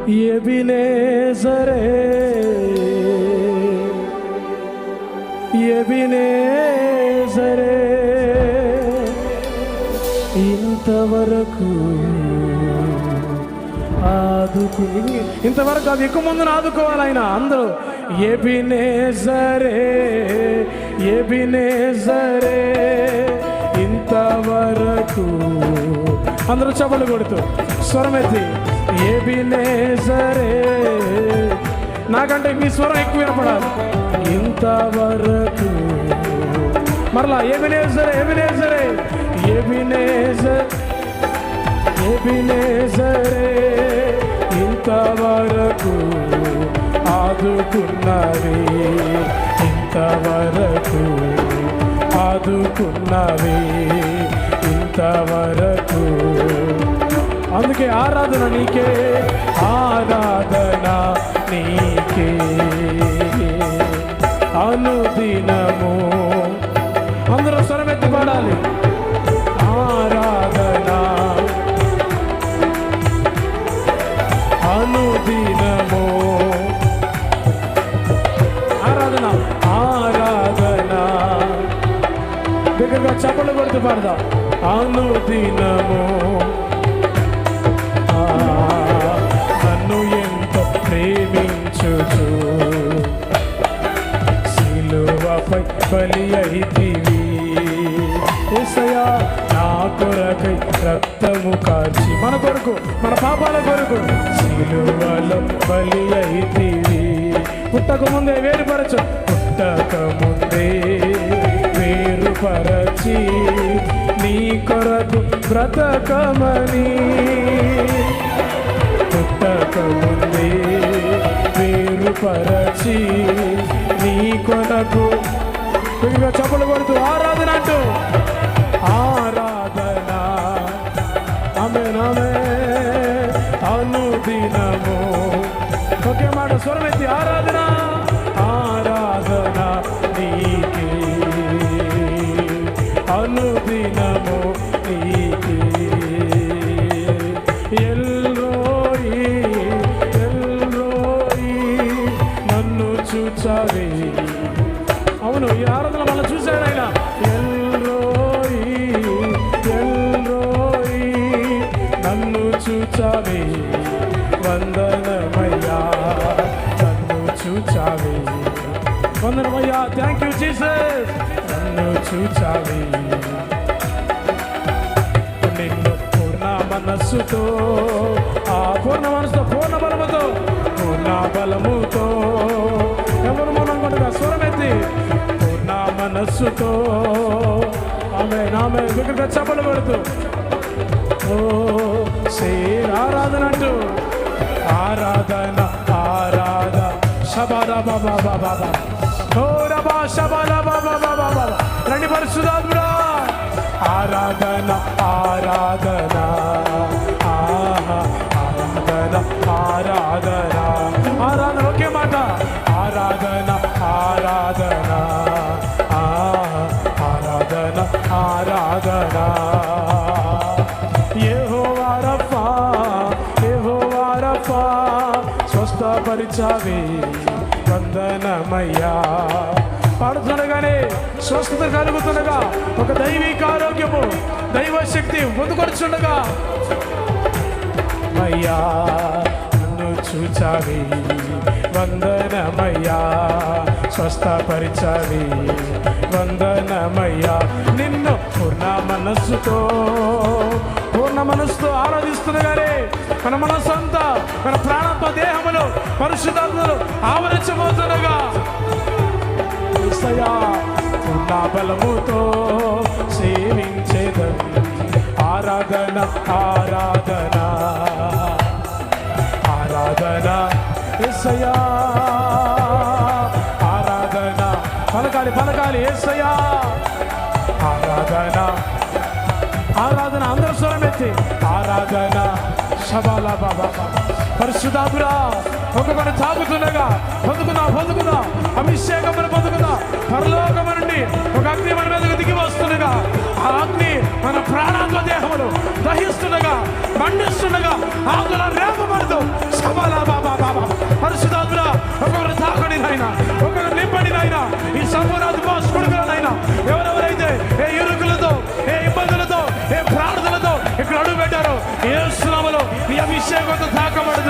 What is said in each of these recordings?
ఎబినేజరే ఎబినేజరే ఇంతవరకు ఇంతవరకు అది ఎక్కువ మందిని ఆదుకోవాలి ఆయన. అందరూ ఎబినేజరే ఎబినేజరే ఇంతవరకు అందరూ చప్పట్లు కొడుతూ స్వరమెత్తి ఎబినేజరే. నాకంటే మీ స్వరం ఎక్కువ వినపడాలి. ఇంతవరకు మరలా ఎబినేజరే ఎబినేజరే ఎబినేజర్ ఎబినేజరే ఇంతవరకు ఆదుకున్నవి ఇంతవరకు ఆదుకున్నవి ఇంతవరకు. అందుకే ఆరాధన నీకే ఆరాధన నీకే అనుదినము. అందరూ స్వరమెత్తి పాడాలి. ఆరాధన అనుదినము ఆరాధన ఆరాధన. దగ్గరగా చప్పట్లు కొడుతూ పాడదాం. అనుదినము నన్ను ఎంతో ప్రేమించుచు సిలువపై బలి అయితివి యేసయ్యా. నా కొరకై రక్తము కార్చి మన కొరకు మన పాపాల కొరకు సిలువలో బలి అయితివి. పుట్టక ముందే వేరుపరచు పుట్టక ముందే వేరుపరచి నీ కొరకు బ్రతకమని. పుట్టక ముందే వేరుపరచి నీ కొరకు చప్పలు కొడుతూ ఆరాధన అంటూ ఆరాధన ఆమేన్ ఆమేన్ అనుదినము. ఒకే మాట స్వరమెత్తి ఆరాధన ఆరాధన నీకే అనుదినము నీకే. ఎల్రోయి ఎల్రోయి నన్ను చూచావే. అవును, ఈ ఆరాధన మళ్ళీ చూశాడు ఆయన. ఎల్రోయి ఎల్రోయి నన్ను చూచావే వందనమయ్యా నన్ను చూచావే వందనమయ్యా. Thank you Jesus. నన్ను చూచావే నిన్ను పూర్ణ మనస్సుతో పూర్ణ మనసుతో పూర్ణ బలముతో పూర్ణ బలముతో ఎవరు మనంగా స్వరమెత్తి పూర్ణ మనస్సుతో ఆమె నామే దగ్గరగా చప్పలు కొడుతూ ఓ సేర్ ఆరాధన అంటూ ఆరాధన ఆరాధ శబద బాబా బాబా ఓ రబా శబద బాబా బాబా బాబా. రండి పరిశుద్ధాత్ముడా. ఆరాధన ఆరాధన ఆహా ఆరాధన ఆరాధన ఆరాధన. ఒకే మాట ఆరాధన ఆరాధన ఆహా ఆరాధన ఆరాధన. యెహోవా రఫా యెహోవా రఫా స్వస్థపరిచావే వందనమయ్యా. పాడుతుండగానే స్వస్థత కలుగుతుండగా ఒక దైవిక ఆరోగ్యము దైవ శక్తి పొందుకొచ్చుండగా అయ్యా నన్ను చూచావి వందనమయ్యా స్వస్థపరిచావి వందనమయ్యా. నిన్ను పూర్ణ మనస్సుతో ఆరాధిస్తుండగానే మన మనస్సు అంతా మన ప్రాణంతో దేహములు పరిశుద్ధాత్మలు ఆవరించబోతుండగా పూర్ణ బలముతో సేవించేదం. ఆరాధన ఆరాధన ఆరాధన యేసయ్యా ఆరాధన. పలకాలి పలకాలి యేసయ్యా ఆరాధన ఆరాధన. అందరూ స్వరమెత్తి ఆరాధన శబాల బాబా పరిశుద్ధాత్ముడా. ఒక్కొక్కరు తాగుతుండగా పొందుకుందా అభిషేకమును పొందుకుందా. పరలోకము నుండి ఒక అగ్ని మన మీదకు దిగి వస్తుండగా ఆ అగ్ని మన ప్రాణాత్మ దేహములు దహిస్తుండగా మండిస్తుండగా ఆకుల రేపబడుతూ శబాల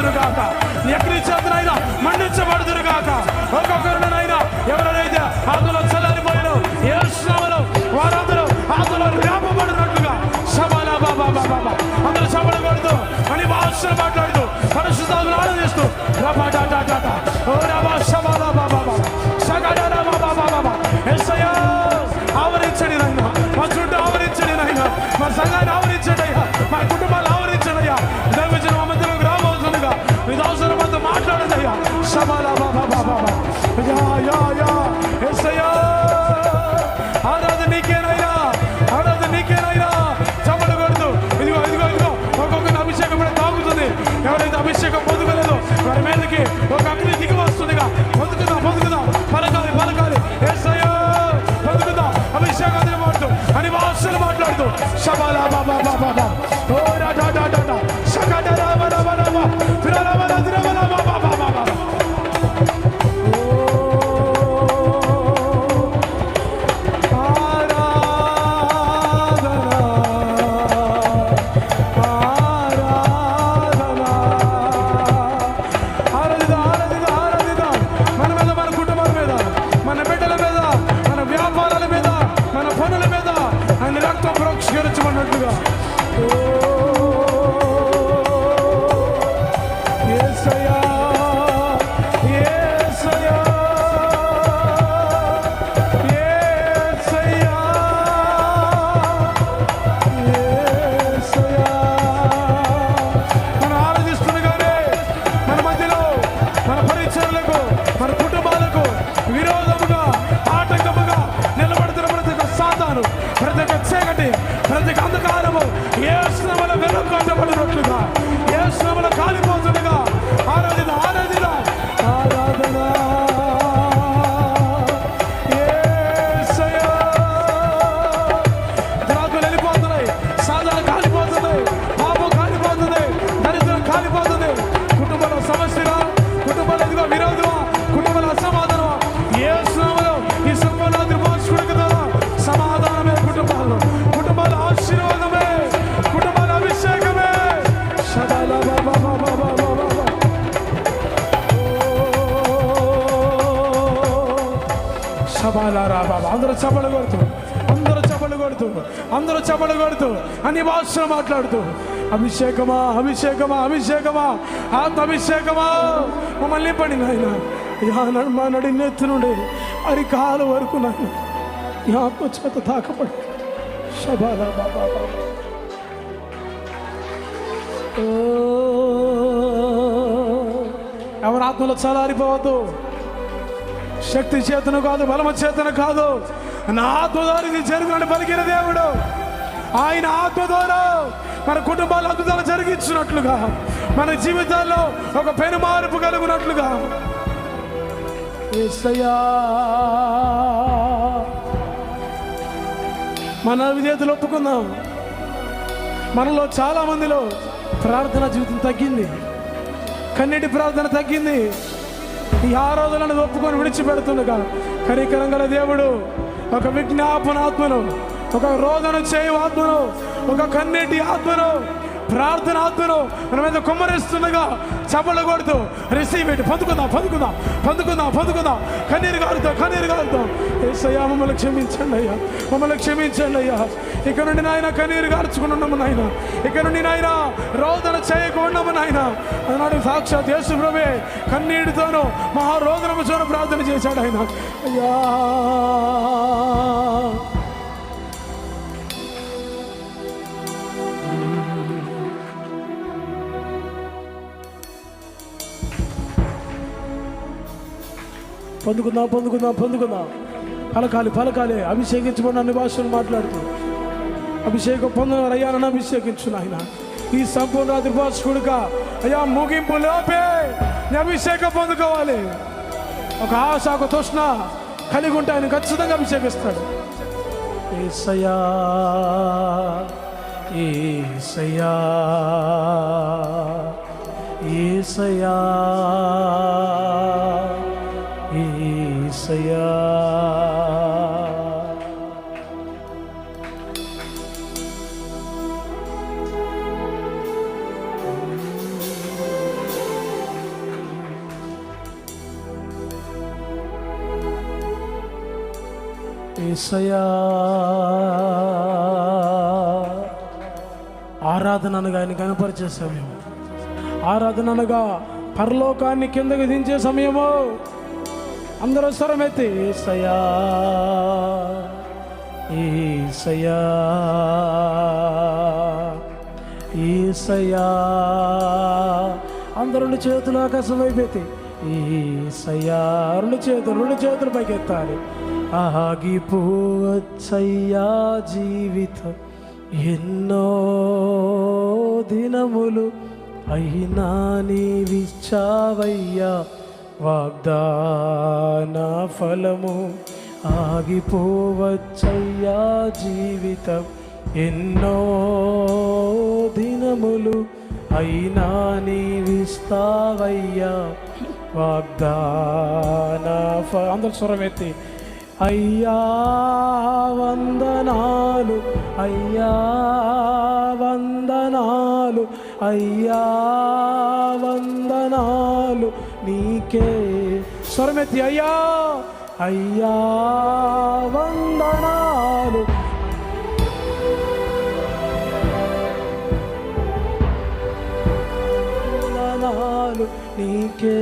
మండించబడుదురుగాక. ఎక్కడి చేతనైనా మండించబడుదురుగాక. ఒక్కొక్కరినైనా ఎవరైతే ఆత్మలో చల్లారిపోయినో యేసు నామములో వారందరూ ఆత్మలో రేపబడినట్లుగా శబాలా బాబా బాబా అందరూ చపలు కొడుతూ అని భాషలు మాట్లాడుతూ పరిశుద్ధాత్మను ఆనందిస్తూ రబా టాటా టాటా ఓ రబా శబాలా బాబా బాబా సగడా రబా బాబా బాబా యేసయ్యా ఆవరించండి నాయనా, మా చుట్టూ ఆవరించండి నాయనా, మా సంఘాన్ని ఆవరించండి అయ్యా, మా కుటుంబాలు ఆవరించండి అయ్యా. దైవజన మధ్యలోకి రాబోతుండగా మీ అవసరం అంతా మాట్లాడండి అయ్యా. శబాలా బాబా బాబా యా యా యా యేసయ్యా ఆరాధన నీకేనయ్యా, ఆరాధన నీకేనయ్యా. చప్పలు కొడుతూ ఇదిగో ఇదిగో ఇదిగో ఒక్కొక్కరి అభిషేకం కూడా తాగుతుంది. ఎవరైతే అభిషేకం పొందుకోలేదో వారి మీదకి ఒక అగ్ని దిగి వస్తుందిగా. పొందుకుందాం పొందుకుందాం, పలకాలి పలకాలి యేసయ్యా పొందుకుందాం. అభిషేకాన్ని మాడుతూ అని భాషలు మాట్లాడుతూ శబాలా బాబా బాబా బాబా ఓ డా డా డా డా శకట రామ రామ రామ తిరమ తిరమ రామ బాబా బాబా ప్రోక్షించుకున్నట్లుగా యేసయ్యా యేసయ్యా యేసయ్యా యేసయ్యా మనం ఆరాధిస్తుండగానే మన మధ్యలో మన పరిచర్లకు మన కుటుంబాలకు విరోధముగా ఆటంకముగా నిలబడుతున్న ప్రతి ఒక్క సాతాను, ప్రతి ఒక్క చీకటి, ప్రతి ఒక్క అంధకారము యేసు నామములో వెలుగొట్టబడినట్లుగా యేసు నామములో కాలిపోతుండగా ఆరాధన ఆరాధన ఆరాధన యేసయ్యా. ద్రాక్షలు వెళ్ళిపోతున్నాయి, సాధన కాలిపోతుంది, పాపం కాలిపోతుంది, దరిద్రం కాలిపోతుంది. కుటుంబంలో సమస్యగా, కుటుంబంలో ఇదిగో విరోధమా, కుటుంబంలో అసమాధానమా యేసు నామములో ఈ సంపూర్ణ పోషకుడికి ద్వారా సమాధానమే కుటుంబాల్లో, కుటుంబాల ఆశీర్వాదమే, కుటుంబాల అభిషేకమే. శబాలా బాబా బాబా బాబా బాబా శబాలా రా బాబా. అందరూ చపలు కొడుతూ అందరూ చపలు కొడుతూ అందరూ చపలు కొడుతూ అన్ని భాషలు మాట్లాడుతూ అభిషేకమా అభిషేకమా అభిషేకమా ఆత్మ అభిషేకమా మమ్మల్ని నింపండి నాయన. మా నడి నెత్తి నుండి అరికాల వరకు నాయన ఈ ఆత్మ చేత తాకపడి శబాలా బాబా బాబా. ఎవరి ఆత్మలో చలారిపోవద్దు. శక్తి చేతను కాదు, బలమ చేతను కాదు, నా ఆత్మ ద్వారా ఇది జరుగునని పలికిన దేవుడు ఆయన ఆత్మ ద్వారా మన కుటుంబాల అద్భుతాలు జరిగించినట్లుగా, మన జీవితాల్లో ఒక పెను మార్పు కలుగునట్లుగా యేసయ్యా మన విధేయతలు ఒప్పుకుందాం. మనలో చాలా మందిలో ప్రార్థన జీవితం తగ్గింది, కన్నీటి ప్రార్థన తగ్గింది. ఈ ఆరాధనను ఒప్పుకొని విడిచిపెడుతుండగా కనికరం గల దేవుడు ఒక విజ్ఞాపన ఆత్మను, ఒక రోదన చేయు ఆత్మను, ఒక కన్నీటి ఆత్మను, ప్రార్థన ఆత్మను మన మీద కుమ్మరిస్తుండగా చప్పలు కొడుతూ రిసీవ్ ఇట్, పొందుకుందాం పొందుకుందాం పొందుకుందాం పొందుకుందాం. కన్నీరు కారుతాం కన్నీరు కారుతాం. యేసయ్యా మమ్మల్ని క్షమించండి అయ్యా, మమ్మల్ని క్షమించండి అయ్యా. ఇక్కడ నుండి నాయన కన్నీరు కార్చుకున్నాము నాయన, ఇక్కడ నుండి నాయన రోదన చేయకున్నాము నాయన. అన్నాడు సాక్షాత్ యేసు ప్రభువే కన్నీటితోనూ మహారోదనముతోనూ ప్రార్థన చేశాడు ఆయన. అయ్యా పొందుకుందాం పొందుకుందాం పొందుకుందాం. పలకాలి పలకాలి. అభిషేకించమని అన్ని భాషలు మాట్లాడుతూ అభిషేకం పొందిన అయ్యా నన్ను అభిషేకించు నాయన. ఈ సంపూర్ణ రాత్రి భాషకుడుక అయ్యా ముగింపు లోపే నీ అభిషేకం పొందుకోవాలి. ఒక ఆశ ఒక తృష్ణ కలిగి ఉంటే ఆయన ఖచ్చితంగా అభిషేకిస్తాడు. యేసయ్యా యేసయ్యా యేసయ్యా యేసయ్యా. యేసయ్యా. ఆరాధన అనగా ఆయన కనపరిచే సమయం, ఆరాధన అనగా పరలోకాన్ని కిందకి దించే సమయము. అందరూ స్వరమెత్తి యేసయ్యా యేసయ్యా యేసయ్యా. అందరూ రెండు చేతులు ఆకాశం వైపెత్తి యేసయ్యా. రెండు చేతులు పైకెత్తాలి. ఆగిపోవచ్చయ్యా జీవితం ఎన్నో దినములు, అయినా నీవిచ్చావయ్యా వాగ్దాన ఫలము. ఆగిపోవచ్చయ్యా జీవితం ఎన్నో దినములు, అయినా నీవిస్తావయ్యా వాగ్దాన ఫలం. అందరూ స్వరమెత్తి అయ్యా వందనాలు, అయ్యా వందనాలు, అయ్యా వందనాలు నీకే. స్వరమెత్తి అయ్యా అయ్యా వందనాలు, వందనాలు నీకే.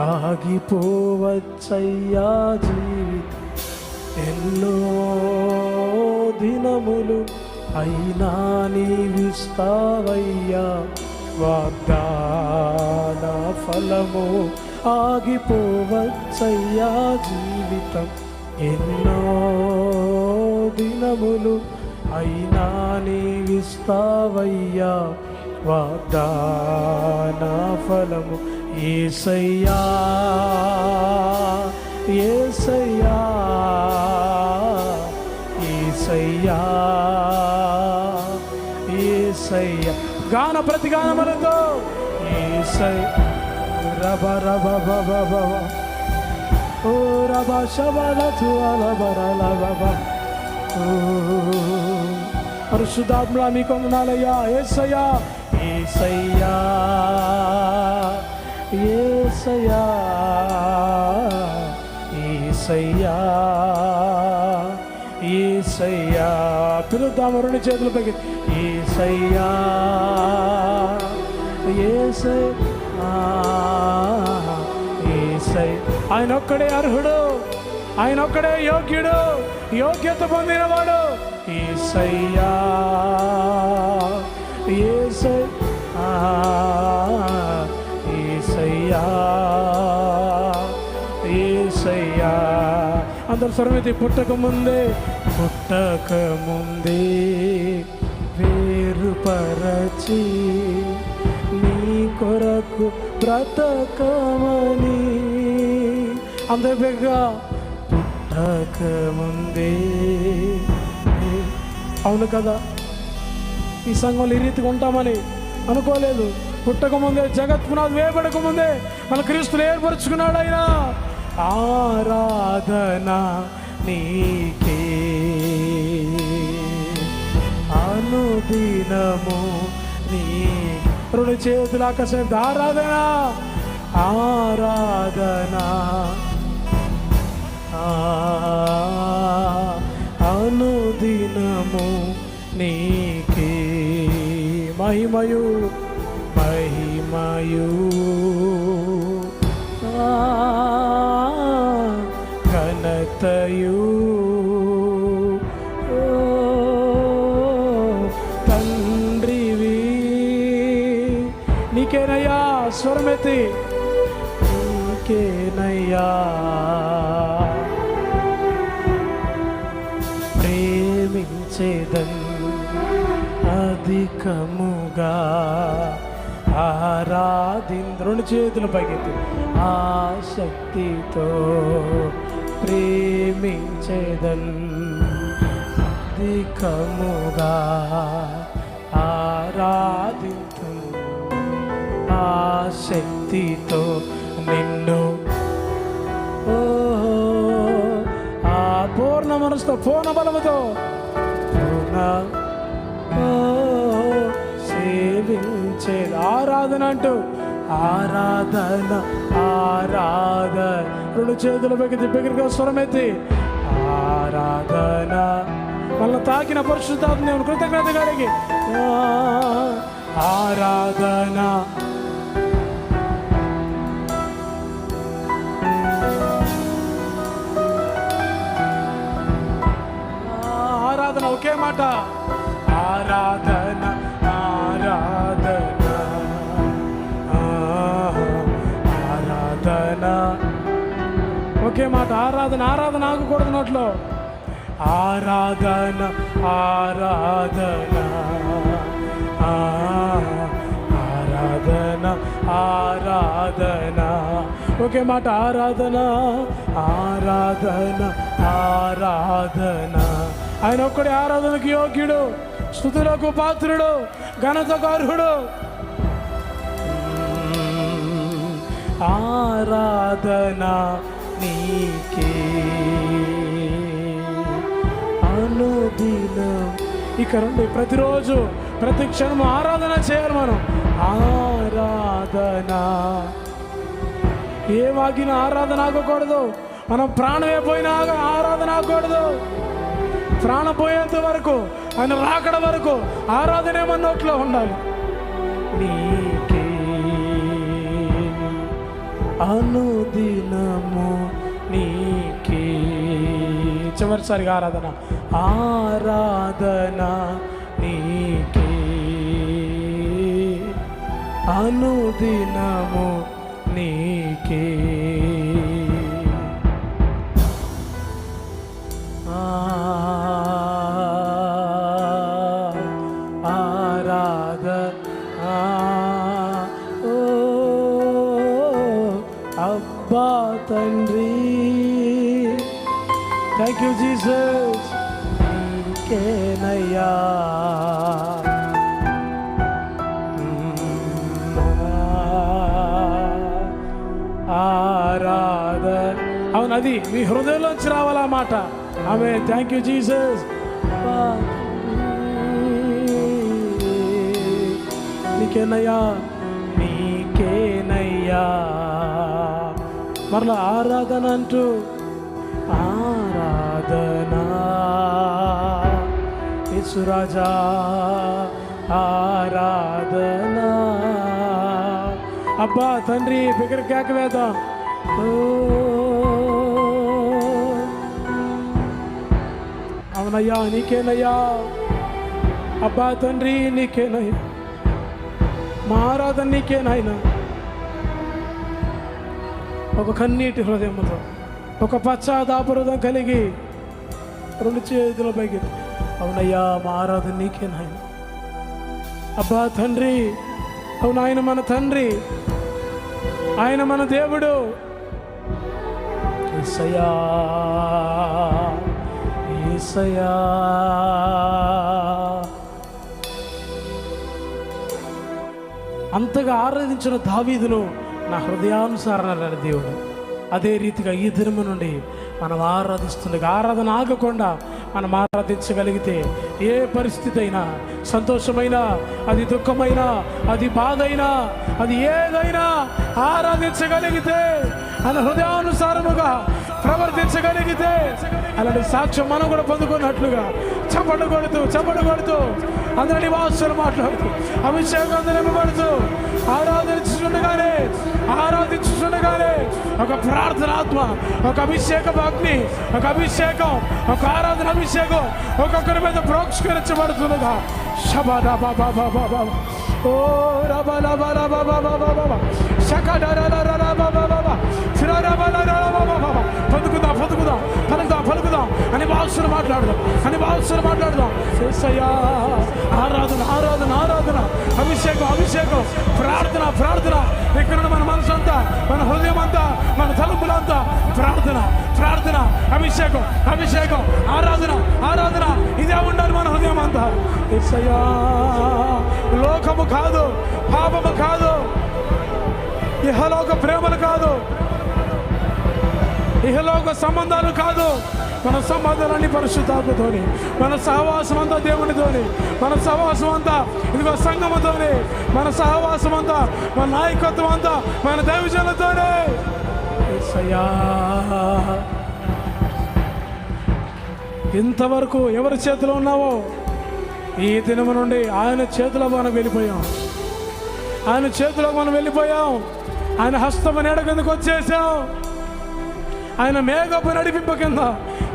ఆగిపోవచ్చయ్యా జీవితం ఎన్నో దినములు, అయినా నీవిస్తావయ్యా వాగ్దాన ఫలము. ఆగిపోవచ్చయ్యా జీవితం ఎన్నో దినములు, అయినా నీవిస్తావయ్యా వాగ్దాన ఫలము. యేసయ్యా యేసయ్యా యేసయ్యా యేసయ్యా. గాన ప్రతిగానములతో యేసయ్యా రబ రబ బబ బబ ఓ రబ శబలతు అలబరల బబ. పరిశుద్ధాత్మ మీకు వందనాలయ్యా. యేసయ్యా యేసయ్యా యేసయ్యా యేసయ్యా యేసయ్యా. పిలుద్దాము రెండు చేతులు పైకి. యేసయ్యా యేసయ్యా యేసయ్యా. ఆయన ఒక్కడే అర్హుడు, ఆయన ఒక్కడే యోగ్యుడు, యోగ్యత పొందినవాడు. యేసయ్యా యేసయ్యా యేసయ్యా యేసయ్యా. అందరు స్వరమైతే పుట్టక ముందే వేరుపరచి నీ కొరకు బ్రతకమని. అందరి బెగ్గా పుట్టక ముందే. అవును కదా, ఈ సంఘంలో ఈ రీతిగా ఉంటామని అనుకోలేదు. పుట్టక ముందే, జగత్ పునాది వేయబడక ముందే మన క్రీస్తుని ఏర్పరచుకున్నాడు ఆయన. ఆరాధన నీకే అనుదినము నీ. రెండు చేతుల ఆకాశం. ఆరాధన ఆరాధన అనుదినము నీకే. మహిమయు మహిమయు ఘనతయు తండ్రివి నీకేనయ్యా. స్వరమెత్తి నీకేనయ్యా. ప్రేమించేదన్ అధికముగా రెండు చేతులు పైకెత్తి. ఆసక్తితో ప్రేమించేదన్ అధికముగా ఆరాధించు. ఆసక్తితో నిన్ను పూర్ణ మనసుతో, పూర్ణ బలముతో సేవించేది. ఆరాధన అంటూ ఆరాధన ఆరాధన. రెండు చేతుల దగ్గరగా స్వరమెత్తి ఆరాధన. మళ్ళీ తాకిన పరిశుద్ధాత్మ దేవుని కృతజ్ఞత కలిగి ఆరాధన. ఆరాధన ఒకే మాట. ఆరాధన ఆరాధన ఆరాధన ఒకే మాట. ఆరాధన ఆరాధన ఆగకూడదు నోట్లో. ఆరాధన ఆరాధన ఆరాధన ఆరాధన ఒకే మాట. ఆరాధన ఆరాధన ఆరాధన. ఆయన ఒక్కడే ఆరాధనకు యోగ్యుడు, స్తుతులకు పాత్రుడు, ఘనతకు అర్హుడు. ఆరాధన నీకే అనుదినం. ఇక రండి, ప్రతిరోజు ప్రతి క్షణం ఆరాధన చేయాలి మనం. ఆరాధన ఏమాగిన ఆరాధన ఆగకూడదు. మనం ప్రాణమే పోయినా ఆరాధన ఆగకూడదు. ప్రాణం పోయేంత వరకు, ఆయన రాకడ వరకు ఆరాధన మన నోట్లో ఉండాలి. నీకే అనుదినము నీకే. చివరిసారిగా ఆరాధన ఆరాధన నీకే అనుదినము నీకే. అబ్బా తండ్రి, థ్యాంక్ యూ జీసస్. నీకేనయ్యా ఆరాధన. అవును, అది మీ హృదయంలోంచి రావాలా మాట. ఆమె థ్యాంక్ యూ జీసస్. నీకేనయ్యా నీకేనయ్యా. మరలా ఆరాధన అంటూ ఆరాధన యేసురాజా ఆరాధన. అబ్బా తండ్రి బిగ్గర కేక వేద్దాం. అవునయ్యా నీకేనయ్యా. అబ్బా తండ్రి నీకేనయ్యా. మా ఆరాధన నీకేనాయన. ఒక కన్నీటి హృదయంతో, ఒక పశ్చాత్తాప హృదయం కలిగి రెండు చేతుల పైకి, అవునయ్యా మా ఆరాధన నీకేనాయన. అబ్బా తండ్రి, అవును ఆయన మన తండ్రి, ఆయన మన దేవుడు. యేసయ్యా యేసయ్యా. అంతగా ఆరాధించిన దావీదును నా హృదయానుసారణ దేవుడు. అదే రీతిగా ఈ దినము నుండి మనం ఆరాధిస్తుండగా, ఆరాధన ఆగకుండా మనం ఆరాధించగలిగితే ఏ పరిస్థితి అయినా, సంతోషమైనా, అది దుఃఖమైనా, అది బాధ అయినా, అది ఏదైనా ఆరాధించగలిగితే, మన హృదయానుసారముగా ప్రవర్తించగలిగితే, అలాంటి సాక్ష్యం మనం కూడా పొందుకున్నట్లుగా చప్పట్లు కొడుతూ అందరినీ వాసులు మాట్లాడుతూ అభిషేకం అందరిపడుతూ ఆరాధించుండగానే ఒక ప్రార్థనాత్మ, ఒక అభిషేకపు అగ్ని, ఒక అభిషేకం, ఒక ఆరాధన అభిషేకం ఒక్కొక్కరి మీద ప్రోక్షకరించబడుతుండగా శబా బాబా బాబా ఓ రబా రబా రబా బాబా బాబా పలుకుదాం అని భాషలు మాట్లాడదాం. ఆరాధన అభిషేకం ప్రార్థన. ఇక్కడ మన మనసు అంతా, మన హృదయం అంతా, మన తలుపులంతా ప్రార్థన అభిషేకం ఆరాధన ఇదే ఉండాలి మన హృదయం అంతా. యేసయ్యా, లోకము కాదు, పాపము కాదు, ఇహలోక ప్రేమలు కాదు, ఇహలోక సంబంధాలు కాదు, మన సంబంధాలన్నీ పరిశుద్ధాత్మతోని, మన సహవాసం అంతా దేవునితోని, మన సహవాసం అంతా ఇదిగో సంఘముతోని, మన సహవాసం అంతా మన నాయకత్వం అంతా మన దైవజనులతోనే. యేసయ్యా, ఇంతవరకు ఎవరి చేతిలో ఉన్నావో ఈ దినము నుండి ఆయన చేతిలో మనం వెళ్ళిపోయాం. ఆయన చేతిలో మనం వెళ్ళిపోయాం. ఆయన హస్తము నీడ కిందకు వచ్చేసాం. ఆయన మేఘపు నడిపింపు కింద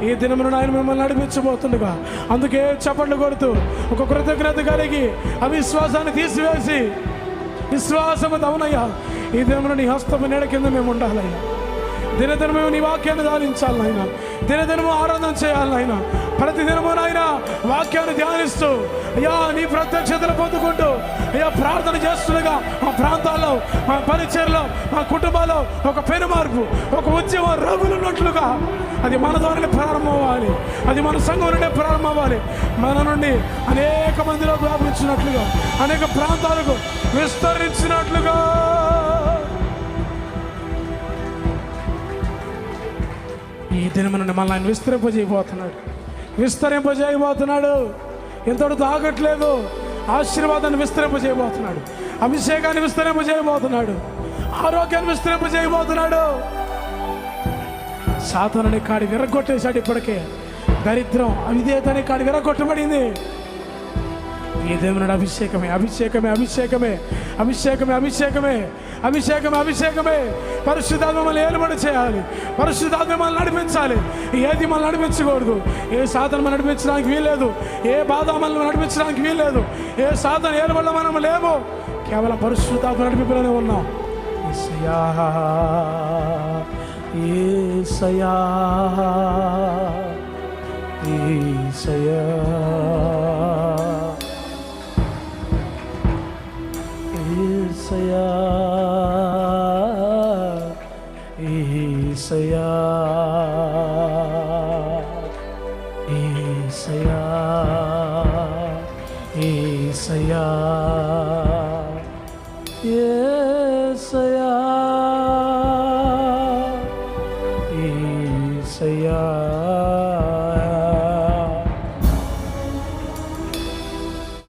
ఈ దినము నుండి ఆయన మిమ్మల్ని నడిపించబోతుండగా, అందుకే చప్పట్లు కొడుతూ ఒక కృతజ్ఞత కలిగి అవిశ్వాసాన్ని తీసివేసి విశ్వాసము అవునయ్యా, ఈ దినము నుండి హస్తము నీడ కింద మేము ఉండాలయ్యా. దినదినము నీ వాక్యాన్ని ధ్యానించాలి నాయన, దినదినము ఆరాధన చేయాలి నాయన. ప్రతిదినము నాయన వాక్యాన్ని ధ్యానిస్తూ అయ్యా నీ ప్రత్యక్షతలు పొందుకుంటూ అయ్యా ప్రార్థన చేస్తుండగా మా ప్రాంతాల్లో, మా పరిచర్లో, మా కుటుంబాల్లో ఒక పెనుమార్పు, ఒక ఉద్యమం రగులున్నట్లుగా అది మన ద్వారానే ప్రారంభం అవ్వాలి. అది మన సంఘం నుండే ప్రారంభం అవ్వాలి. మన నుండి అనేక మందిలో వ్యాపించినట్లుగా, అనేక ప్రాంతాలకు విస్తరించినట్లుగా ఈ దినం నుండి మళ్ళీ ఆయన విస్తరింపజేయబోతున్నాడు. ఎంతటితో ఆగట్లేదు. ఆశీర్వాదాన్ని విస్తరింపజేయబోతున్నాడు, అభిషేకాన్ని విస్తరింపజేయబోతున్నాడు, ఆరోగ్యాన్ని విస్తరింపజేయబోతున్నాడు. సాతానుని కాడి విరగొట్టేశాడు. ఇప్పటికే దరిద్రం, అవిధేయతని కాడి విరగొట్టబడింది. ఈ దేవుని అభిషేకమే, అభిషేకమే, అభిషేకమే, అభిషేకమే, అభిషేకమే, అభిషేకమే, అభిషేకమే. పరిశుద్ధాత్మ మనల్ని ఏలుబడి చేయాలి, పరిశుద్ధాత్మ మనల్ని నడిపించాలి. ఏది మనల్ని నడిపించకూడదు. ఏ సాధన మనం నడిపించడానికి వీల్లేదు, ఏ బాధ మనల్ని నడిపించడానికి వీల్లేదు. ఏ సాధన ఏలుబడిలో మనం లేము, కేవలం పరిశుద్ధాత్మ నడిపింపులోనే ఉన్నాం. యేసయ్యా, యేసయ్యా, యేసయ్యా.